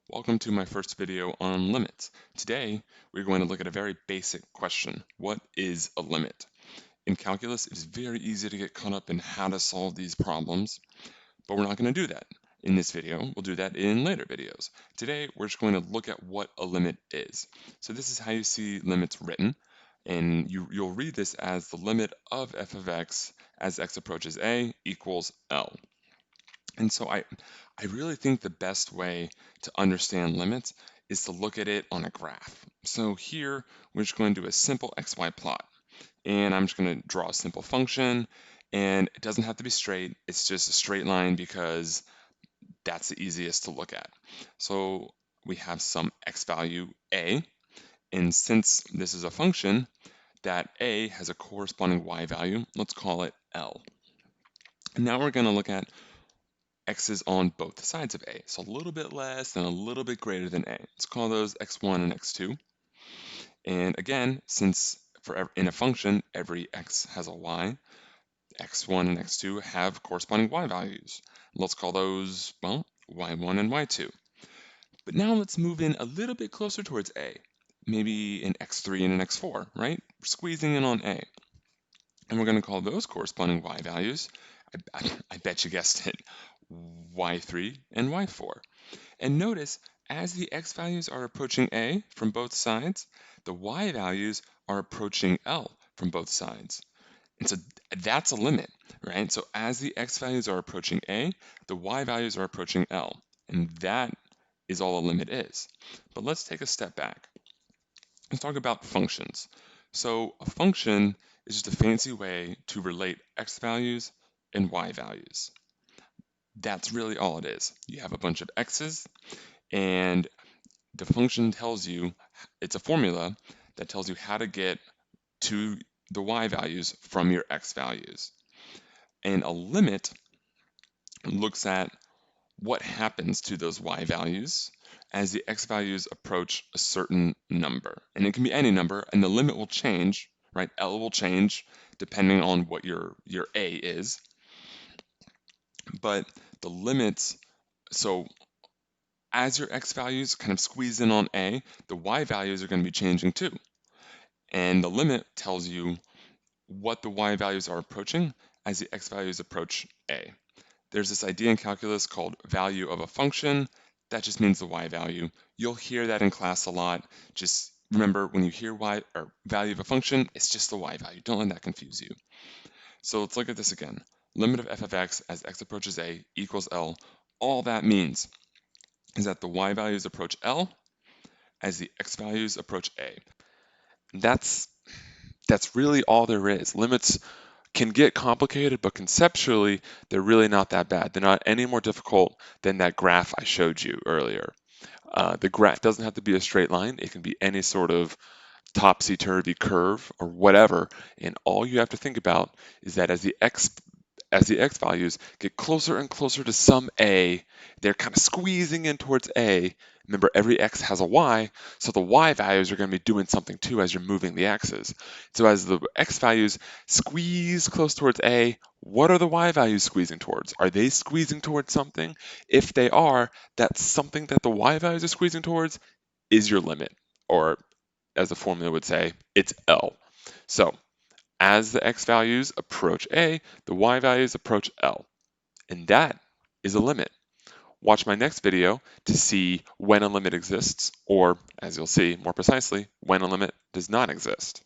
Welcome to my first video on limits. Today, we're going to look at a very basic question. What is a limit? In calculus, it is very easy to get caught up in how to solve these problems, but we're not going to do that in this video. We'll do that in later videos. Today, we're just going to look at what a limit is. So this is how you see limits written, and you'll read this as the limit of f of x as x approaches a equals L. And so I really think the best way to understand limits is to look at it on a graph. So here, we're just going to do a simple XY plot. And I'm just going to draw a simple function. And it doesn't have to be straight. It's just a straight line because that's the easiest to look at. So we have some x value a. And since this is a function, that a has a corresponding y value. Let's call it L. And now we're going to look at x's on both sides of a. So a little bit less and a little bit greater than a. Let's call those x1 and x2. And again, since in a function, every x has a y, x1 and x2 have corresponding y values. Let's call those, well, y1 and y2. But now let's move in a little bit closer towards a, maybe an x3 and an x4, right? We're squeezing in on a. And we're going to call those corresponding y values, I bet you guessed it, y3 and y4. And notice, as the x values are approaching a from both sides, the y values are approaching L from both sides. And so that's a limit, right? So as the x values are approaching a, the y values are approaching L. And that is all a limit is. But let's take a step back. Let's talk about functions. So a function is just a fancy way to relate x values and y values. That's really all it is. You have a bunch of x's, and the function tells you, it's a formula that tells you how to get to the y values from your x values. And a limit looks at what happens to those y values as the x values approach a certain number. And it can be any number, and the limit will change, right? L will change depending on what your a is. But the limits, so as your x values kind of squeeze in on a, the y values are going to be changing too. And the limit tells you what the y values are approaching as the x values approach a. There's this idea in calculus called value of a function. That just means the y value. You'll hear that in class a lot. Just remember, when you hear y or value of a function, it's just the y value. Don't let that confuse you. So let's look at this again. Limit of f of x as x approaches a equals L. All that means is that the y values approach L as the x values approach a. That's really all there is. Limits can get complicated, but conceptually, they're really not that bad. They're not any more difficult than that graph I showed you earlier. The graph doesn't have to be a straight line. It can be any sort of topsy-turvy curve or whatever. And all you have to think about is that as the x values get closer and closer to some a, they're kind of squeezing in towards a. Remember, every x has a y, so the y values are going to be doing something too as you're moving the x's. So as the x values squeeze close towards a, what are the y values squeezing towards? Are they squeezing towards something? If they are, that something that the y values are squeezing towards is your limit, or as the formula would say, it's L. So as the x values approach a, the y values approach L. And that is a limit. Watch my next video to see when a limit exists, or as you'll see more precisely, when a limit does not exist.